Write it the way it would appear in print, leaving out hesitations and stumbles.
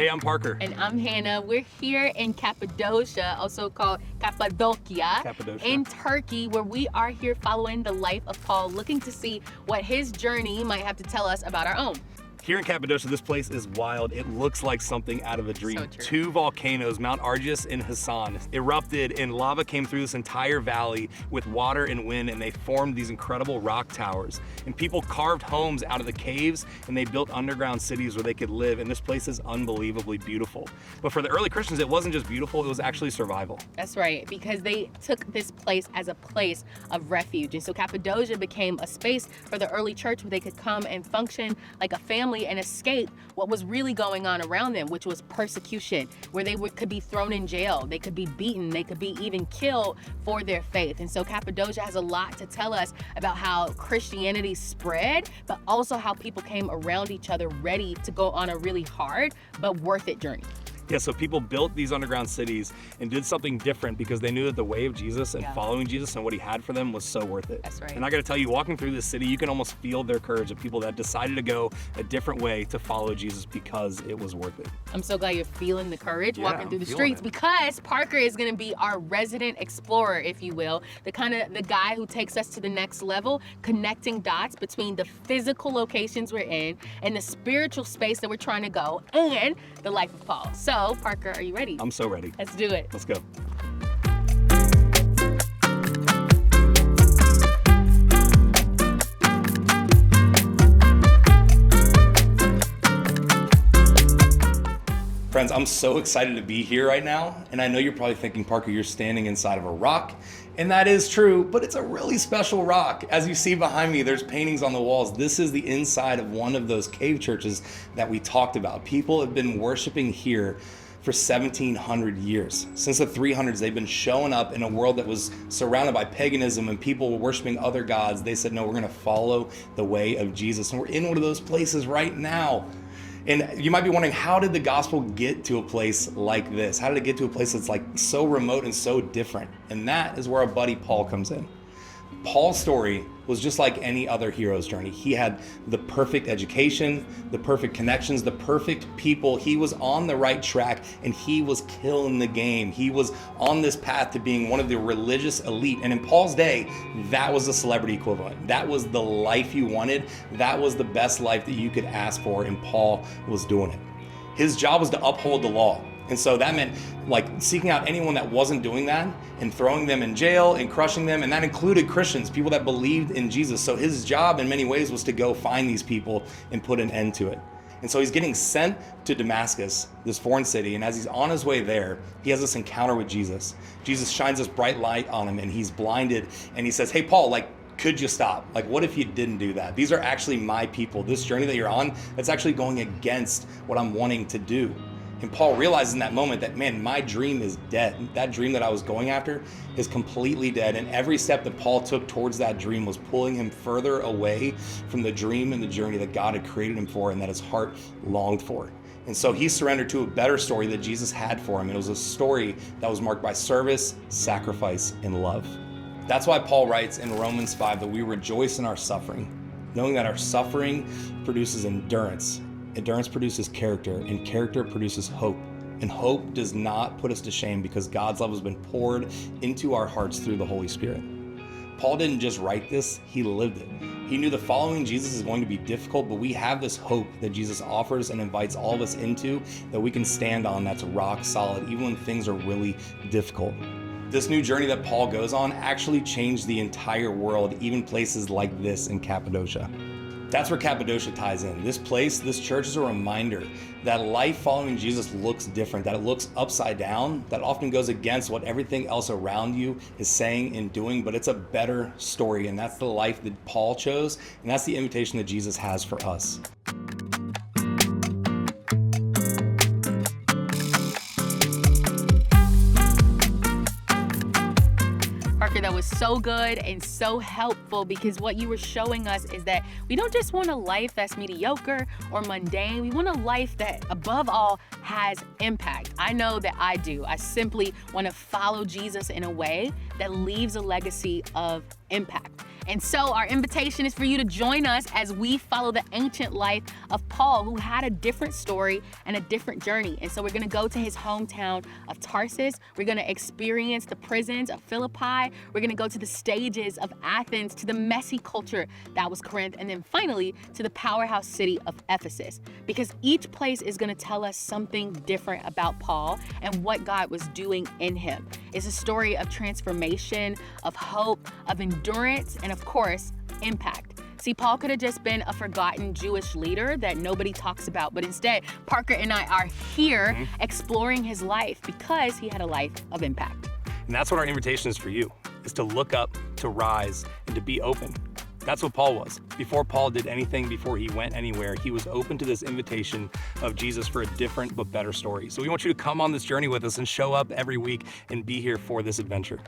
I'm Parker. And I'm Hannah. We're here in Cappadocia, also called Cappadocia, in Turkey, where we are here following the life of Paul, looking to see what his journey might have to tell us about our own. Here in Cappadocia, this place is wild. It looks like something out of a dream. So true. 2 volcanoes, Mount Argus and Hassan, erupted, and lava came through this entire valley with water and wind, and they formed these incredible rock towers. And people carved homes out of the caves, and they built underground cities where they could live, and this place is unbelievably beautiful. But for the early Christians, it wasn't just beautiful, it was actually survival. That's right, because they took this place as a place of refuge. And so Cappadocia became a space for the early church where they could come and function like a family and escape what was really going on around them, which was persecution, where they could be thrown in jail, they could be beaten, they could be even killed for their faith. And so Cappadocia has a lot to tell us about how Christianity spread, but also how people came around each other ready to go on a really hard but worth it journey. Yeah, so people built these underground cities and did something different because they knew that the way of Jesus and following Jesus and what he had for them was so worth it. That's right. And I gotta tell you, walking through this city, you can almost feel their courage of people that decided to go a different way to follow Jesus because it was worth it. I'm so glad you're feeling the courage walking through the streets, because Parker is gonna be our resident explorer, if you will, the guy who takes us to the next level, connecting dots between the physical locations we're in and the spiritual space that we're trying to go and the life of Paul. So Parker, are you ready? I'm so ready. Let's do it. Let's go. Friends, I'm so excited to be here right now, and I know you're probably thinking, Parker, you're standing inside of a rock, and that is true, but it's a really special rock. As you see behind me, there's paintings on the walls. This is the inside of one of those cave churches that we talked about. People have been worshiping here for 1,700 years. Since the 300s, they've been showing up in a world that was surrounded by paganism and people were worshiping other gods. They said, no, we're gonna follow the way of Jesus. And we're in one of those places right now. And you might be wondering, how did the gospel get to a place like this? How did it get to a place that's like so remote and so different? And that is where our buddy Paul comes in. Paul's story was just like any other hero's journey. He had the perfect education, the perfect connections, the perfect people. He was on the right track and he was killing the game. He was on this path to being one of the religious elite. And in Paul's day, that was the celebrity equivalent. That was the life you wanted. That was the best life that you could ask for, and Paul was doing it. His job was to uphold the law. And so that meant like seeking out anyone that wasn't doing that and throwing them in jail and crushing them. And that included Christians, people that believed in Jesus. So his job in many ways was to go find these people and put an end to it. And so he's getting sent to Damascus, this foreign city. And as he's on his way there, he has this encounter with Jesus. Jesus shines this bright light on him and he's blinded. And he says, hey, Paul, could you stop? What if you didn't do that? These are actually my people. This journey that you're on, that's actually going against what I'm wanting to do. And Paul realizes in that moment that, man, my dream is dead. That dream that I was going after is completely dead. And every step that Paul took towards that dream was pulling him further away from the dream and the journey that God had created him for and that his heart longed for. And so he surrendered to a better story that Jesus had for him. And it was a story that was marked by service, sacrifice, and love. That's why Paul writes in Romans 5 that we rejoice in our suffering, knowing that our suffering produces endurance. Endurance produces character, and character produces hope. And hope does not put us to shame because God's love has been poured into our hearts through the Holy Spirit. Paul didn't just write this, he lived it. He knew that following Jesus is going to be difficult, but we have this hope that Jesus offers and invites all of us into that we can stand on that's rock solid, even when things are really difficult. This new journey that Paul goes on actually changed the entire world, even places like this in Cappadocia. That's where Cappadocia ties in. This place, this church is a reminder that life following Jesus looks different, that it looks upside down, that often goes against what everything else around you is saying and doing, but it's a better story. And that's the life that Paul chose. And that's the invitation that Jesus has for us. Parker, that was so good and so helpful, because what you were showing us is that we don't just want a life that's mediocre or mundane. We want a life that, above all, has impact. I know that I do. I simply want to follow Jesus in a way that leaves a legacy of impact. And so our invitation is for you to join us as we follow the ancient life of Paul, who had a different story and a different journey. And so we're gonna go to his hometown of Tarsus. We're gonna experience the prisons of Philippi. We're gonna go to the stages of Athens, to the messy culture that was Corinth, and then finally to the powerhouse city of Ephesus. Because each place is gonna tell us something different about Paul and what God was doing in him. It's a story of transformation, of hope, of endurance, and of course, impact. See, Paul could have just been a forgotten Jewish leader that nobody talks about, but instead, Parker and I are here exploring his life because he had a life of impact. And that's what our invitation is for you, is to look up, to rise, and to be open. That's what Paul was. Before Paul did anything, before he went anywhere, he was open to this invitation of Jesus for a different but better story. So we want you to come on this journey with us and show up every week and be here for this adventure.